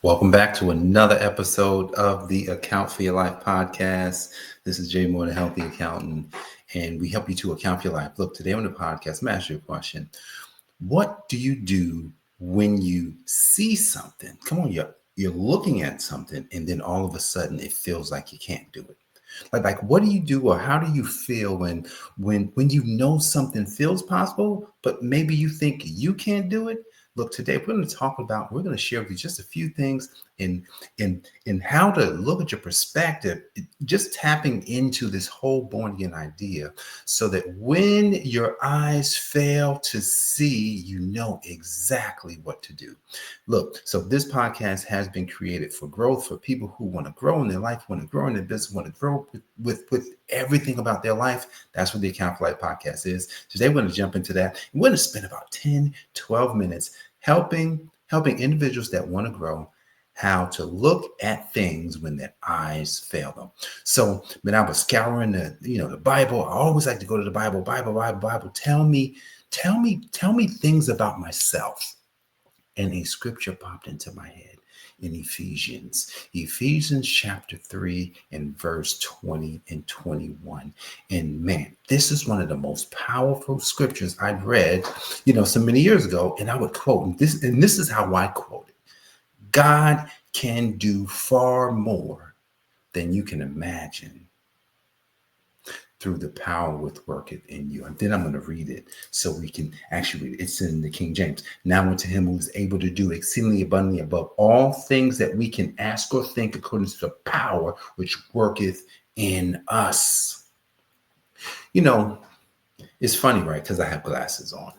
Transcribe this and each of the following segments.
Welcome back to another episode of the Account for Your Life podcast. This is Jay Moore, the Healthy Accountant, and we help you to account for your life. Look, today on the podcast, I'm asking you a question. What do you do when you see something? Come on, you're looking at something, and then all of a sudden it feels like you can't do it. Like what do you do, or how do you feel when you know something feels possible, but maybe you think you can't do it? Look, today we're going to share with you just a few things in how to look at your perspective, just tapping into this whole born again idea, so that when your eyes fail to see, you know exactly what to do. Look, so this podcast has been created for growth, for people who want to grow in their life, want to grow in their business, want to grow with everything about their life. That's what the Account for Life podcast is. Today, we're going to jump into that. We're going to spend about 10, 12 minutes helping individuals that want to grow, how to look at things when their eyes fail them. So when I was scouring the Bible, I always like to go to the Bible. Tell me things about myself. And a scripture popped into my head in Ephesians chapter 3 and verse 20 and 21. And man, this is one of the most powerful scriptures I've read, so many years ago. And I would quote this, and this is how I quote it. God can do far more than you can imagine through the power which worketh in you. And then I'm going to read it so we can actually read it. It's in the King James. Now unto him who is able to do exceedingly abundantly above all things that we can ask or think, according to the power which worketh in us. It's funny, right? Because I have glasses on.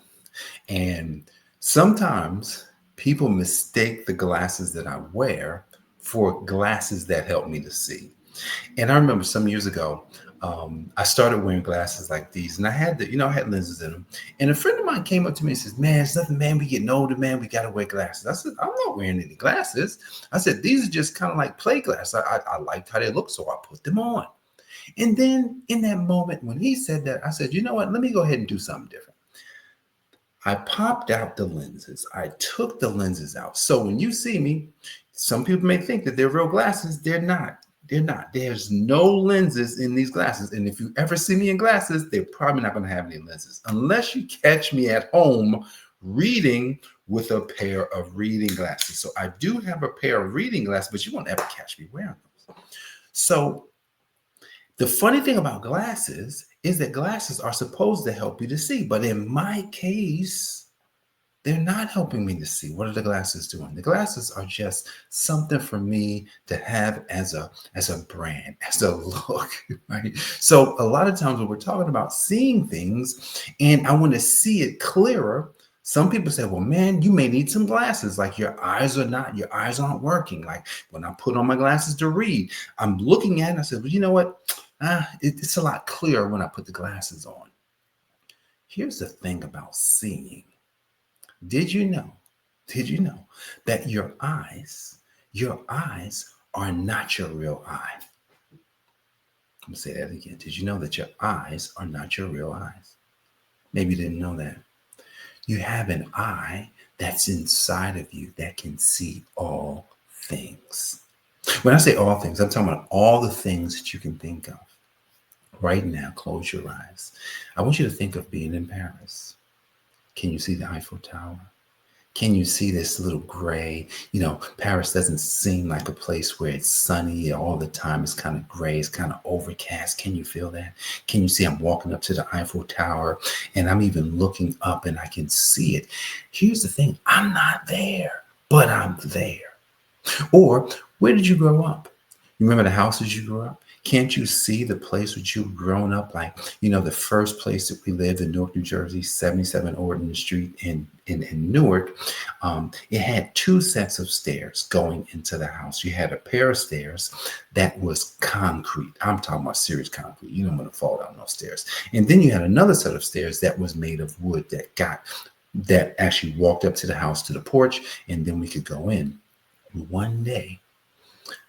And sometimes people mistake the glasses that I wear for glasses that help me to see. And I remember some years ago, I started wearing glasses like these, and I had lenses in them. And a friend of mine came up to me and says, "Man, it's nothing, man. We getting older, man. We got to wear glasses." I said, "I'm not wearing any glasses." I said, "These are just kind of like play glasses. I liked how they look, so I put them on." And then in that moment when he said that, I said, "You know what? Let me go ahead and do something different." I popped out the lenses. I took the lenses out. So when you see me, some people may think that they're real glasses. They're not. They're not. There's no lenses in these glasses. And if you ever see me in glasses, they're probably not going to have any lenses unless you catch me at home reading with a pair of reading glasses. So I do have a pair of reading glasses, but you won't ever catch me wearing those. So the funny thing about glasses is that glasses are supposed to help you to see. But in my case, they're not helping me to see. What are the glasses doing? The glasses are just something for me to have as a brand, as a look, right? So a lot of times when we're talking about seeing things and I want to see it clearer, some people say, "Well, man, you may need some glasses. Like your eyes aren't working." Like when I put on my glasses to read, I'm looking at it and I said, "Well, you know what? It's a lot clearer when I put the glasses on." Here's the thing about seeing. Did you know that your eyes are not your real eye? I'm going to say that again. Did you know that your eyes are not your real eyes? Maybe you didn't know that. You have an eye that's inside of you that can see all things. When I say all things, I'm talking about all the things that you can think of. Right now, close your eyes. I want you to think of being in Paris. Can you see the Eiffel Tower? Can you see this little gray? Paris doesn't seem like a place where it's sunny all the time. It's kind of gray. It's kind of overcast. Can you feel that? Can you see I'm walking up to the Eiffel Tower and I'm even looking up and I can see it? Here's the thing. I'm not there, but I'm there. Or where did you grow up? You remember the houses you grew up? Can't you see the place where you've grown up? Like, the first place that we lived in Newark, New Jersey, 77 Ordnance Street in Newark, it had two sets of stairs going into the house. You had a pair of stairs that was concrete. I'm talking about serious concrete. You don't want to fall down those stairs. And then you had another set of stairs that was made of wood that actually walked up to the house, to the porch, and then we could go in. One day,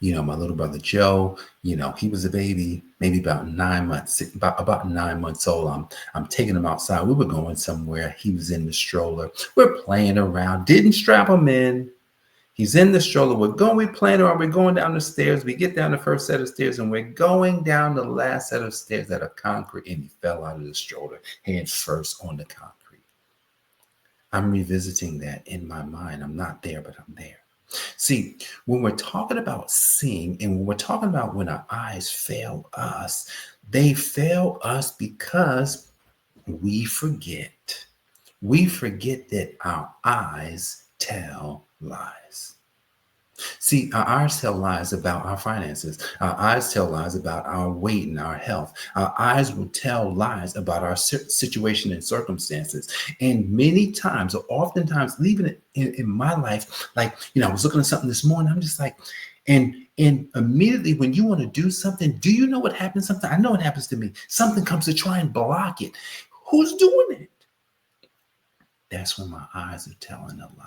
my little brother Joe, he was a baby, maybe about 9 months, about 9 months old. I'm taking him outside. We were going somewhere. He was in the stroller. We're playing around. Didn't strap him in. He's in the stroller. We plan on, we're going down the stairs. We get down the first set of stairs and we're going down the last set of stairs that are concrete, and he fell out of the stroller head first on the concrete. I'm revisiting that in my mind. I'm not there, but I'm there. See, when we're talking about seeing, and when we're talking about when our eyes fail us, they fail us because we forget. We forget that our eyes tell lies. See, our eyes tell lies about our finances. Our eyes tell lies about our weight and our health. Our eyes will tell lies about our situation and circumstances. And many times, or oftentimes, even in my life, like, I was looking at something this morning, I'm just like, and immediately when you want to do something, do you know what happens? Something I know it happens to me. Something comes to try and block it. Who's doing it? That's when my eyes are telling a lie.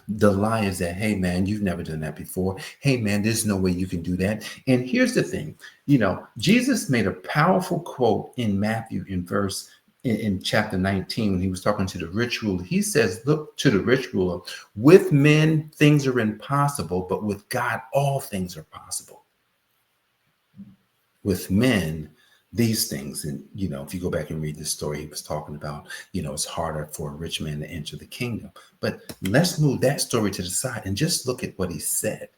The lie is that, hey man, you've never done that before. Hey man, there's no way you can do that. And here's the thing, Jesus made a powerful quote in Matthew in chapter 19 when he was talking to the rich ruler. He says, look to the rich ruler, with men things are impossible, but with God all things are possible. With men, these things, and if you go back and read the story, he was talking about, it's harder for a rich man to enter the kingdom. But let's move that story to the side and just look at what he said.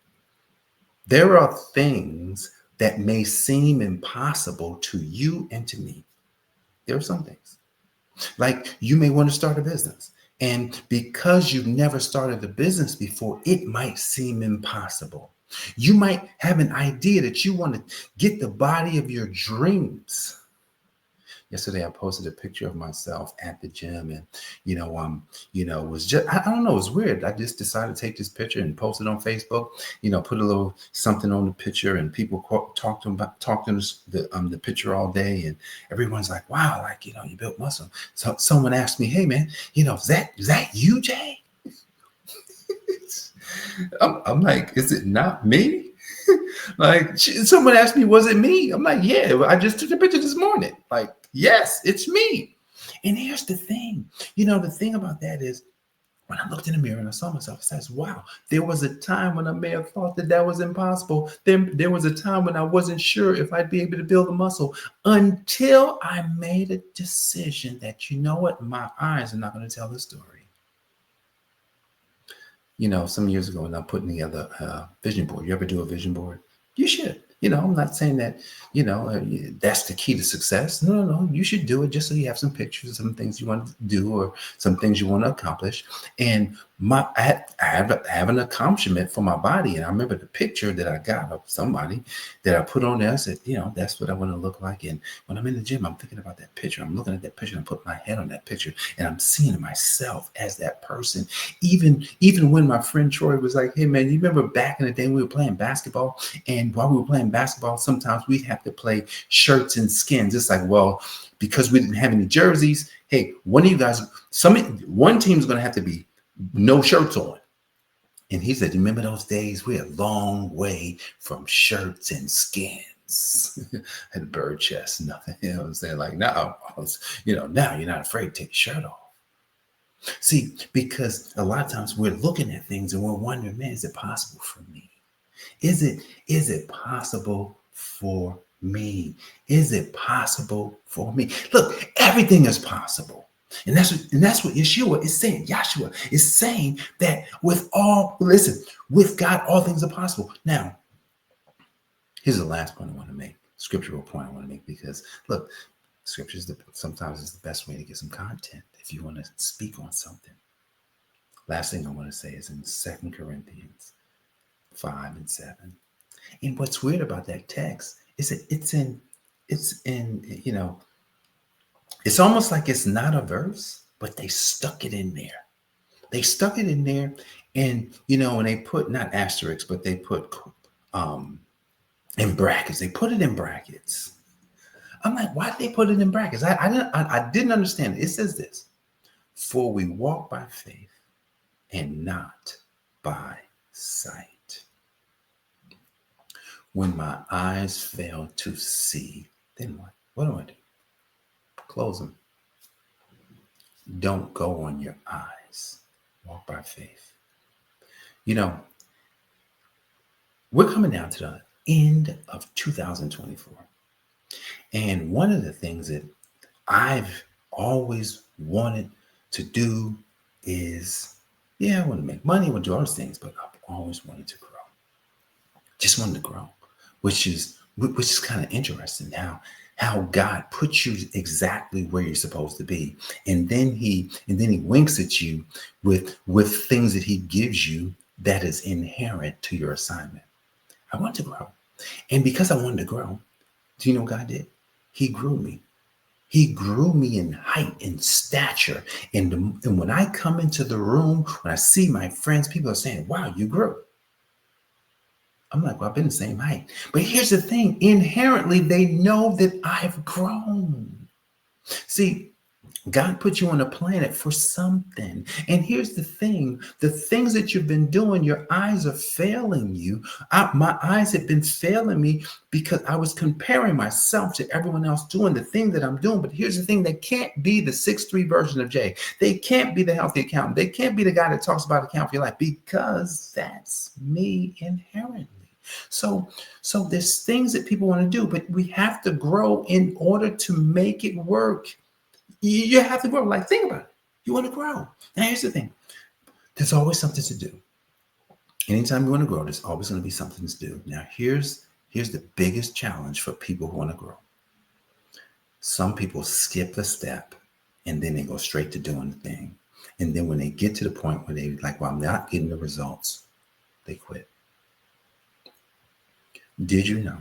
There are things that may seem impossible to you and to me. There are some things. Like, you may want to start a business. And because you've never started a business before, it might seem impossible. You might have an idea that you want to get the body of your dreams. Yesterday, I posted a picture of myself at the gym, and it was just, I don't know, it was weird. I just decided to take this picture and post it on Facebook. Put a little something on the picture, and people talked to the picture all day, and everyone's like, "Wow, like you built muscle." So someone asked me, "Hey man, is that you, Jay?" I'm like, "Is it not me?" Like, someone asked me, "Was it me?" I'm like, "Yeah, I just took the picture this morning." Like, yes, it's me. And here's the thing. The thing about that is, when I looked in the mirror and I saw myself, I says, wow, there was a time when I may have thought that was impossible. Then there was a time when I wasn't sure if I'd be able to build a muscle, until I made a decision that, my eyes are not going to tell the story. Some years ago when I'm putting together a vision board, you ever do a vision board? You should. I'm not saying that, that's the key to success. No. You should do it just so you have some pictures, some things you want to do or some things you want to accomplish. And I have an accomplishment for my body. And I remember the picture that I got of somebody that I put on there. I said, that's what I want to look like. And when I'm in the gym, I'm thinking about that picture. I'm looking at that picture and I'm putting my head on that picture and I'm seeing myself as that person. Even when my friend Troy was like, hey man, you remember back in the day when we were playing basketball? And while we were playing basketball, sometimes we'd have to play shirts and skins. It's like, well, because we didn't have any jerseys, hey, one team's going to have to be no shirts on. And he said, remember those days? We're a long way from shirts and skins. Had a bird chest, nothing. You know what I'm saying? Like, now you're not afraid to take your shirt off. See, because a lot of times we're looking at things and we're wondering, man, is it possible for me? Is it possible for me? Is it possible for me? Look, everything is possible. And that's what Yeshua is saying. Yahshua is saying that with God, all things are possible. Now, here's the last point I want to make, scriptural point I want to make, because look, scripture sometimes is the best way to get some content if you want to speak on something. Last thing I want to say is in 2 Corinthians 5 and 7. And what's weird about that text is that it's almost like it's not a verse, but they stuck it in there. They stuck it in there, and and they put not asterisks, but they put in brackets. They put it in brackets. I'm like, why did they put it in brackets? I didn't understand it. It says this: for we walk by faith and not by sight. When my eyes fail to see, then what? What do I do? Close them. Don't go on your eyes. Walk by faith. You know, we're coming down to the end of 2024. And one of the things that I've always wanted to do is, I want to make money, I want to do all those things, but I've always wanted to grow. Just wanted to grow, which is kind of interesting how God puts you exactly where you're supposed to be. And then he winks at you with things that he gives you that is inherent to your assignment. I want to grow. And because I wanted to grow, do you know what God did? He grew me. He grew me in height and stature. And when I come into the room, when I see my friends, people are saying, wow, you grew. I'm like, well, I've been the same height. But here's the thing. Inherently, they know that I've grown. See, God put you on a planet for something. And here's the thing. The things that you've been doing, your eyes are failing you. My eyes have been failing me because I was comparing myself to everyone else doing the thing that I'm doing. But here's the thing. They can't be the 6'3" version of Jay. They can't be the healthy accountant. They can't be the guy that talks about account for your life, because that's me inherently. So there's things that people want to do, but we have to grow in order to make it work. You have to grow. Like, think about it. You want to grow. Now, here's the thing. There's always something to do. Anytime you want to grow, there's always going to be something to do. Now, here's the biggest challenge for people who want to grow. Some people skip a step and then they go straight to doing the thing. And then when they get to the point where they're like, well, I'm not getting the results, they quit. Did you know?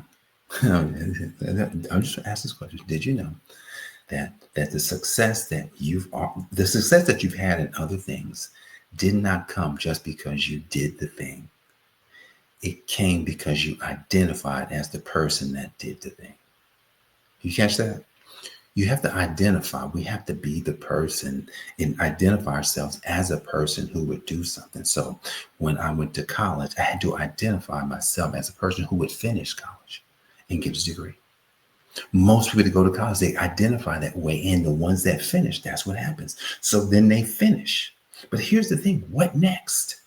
I'm just asking this question. Did you know that the success that you've had in other things did not come just because you did the thing? It came because you identified as the person that did the thing. You catch that? You have to identify. We have to be the person and identify ourselves as a person who would do something. So when I went to college, I had to identify myself as a person who would finish college and get a degree. Most people that go to college, they identify that way. And the ones that finish, that's what happens. So then they finish. But here's the thing. What next?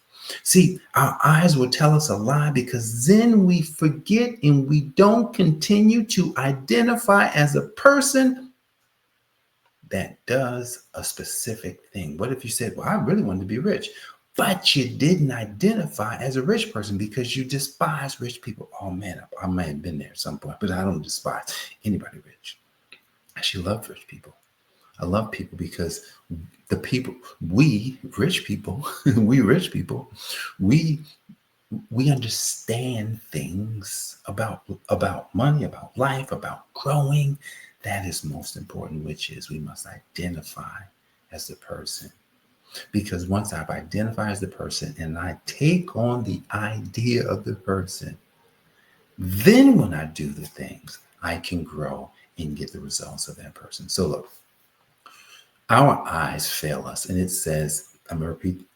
See, our eyes will tell us a lie, because then we forget and we don't continue to identify as a person that does a specific thing. What if you said, well, I really wanted to be rich, but you didn't identify as a rich person because you despise rich people? Oh man, I might have been there at some point, but I don't despise anybody rich. I actually love rich people. I love people because we rich people, we understand things about money, about life, about growing. That is most important, which is we must identify as the person. Because once I've identified as the person and I take on the idea of the person, then when I do the things, I can grow and get the results of that person. So look, our eyes fail us. And it says, I'm going to repeat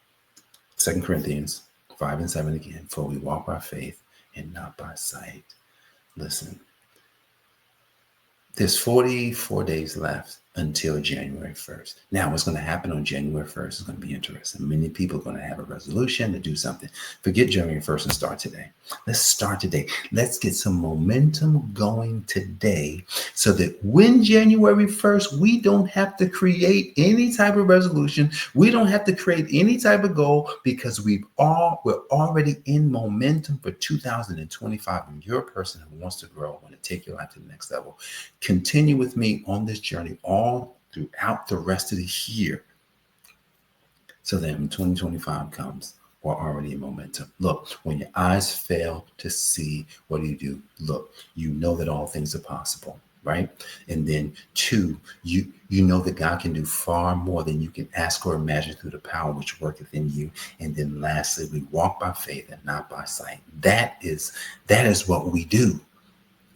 2 Corinthians 5:7 again. For we walk by faith and not by sight. Listen, there's 44 days left until January 1st. Now, what's going to happen on January 1st is going to be interesting. Many people are going to have a resolution to do something. Forget January 1st and start today. Let's start today. Let's get some momentum going today so that when January 1st, we don't have to create any type of resolution. We don't have to create any type of goal, because we're already in momentum for 2025. And you're a person who wants to grow, want to take your life to the next level. Continue with me on this journey all throughout the rest of the year, so that when 2025 comes, we're already in momentum. Look, when your eyes fail to see, what do? Look, you know that all things are possible, right? And then 2, you know that God can do far more than you can ask or imagine through the power which worketh in you. And then lastly, we walk by faith and not by sight. That is what we do.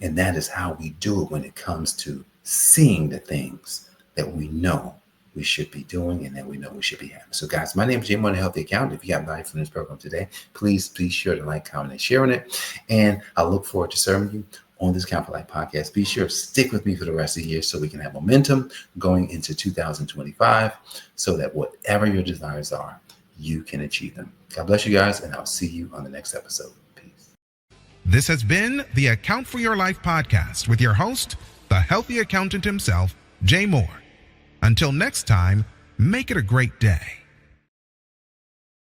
And that is how we do it when it comes to seeing the things that we know we should be doing and that we know we should be having. So guys, my name is Jay Moore, Healthy Accountant. If you got value from this program today, please be sure to like, comment, and share it. And I look forward to serving you on this Account for Life podcast. Be sure to stick with me for the rest of the year so we can have momentum going into 2025, so that whatever your desires are, you can achieve them. God bless you guys, and I'll see you on the next episode. Peace. This has been the Account for Your Life podcast with your host, the healthy accountant himself, Jay Moore. Until next time, make it a great day.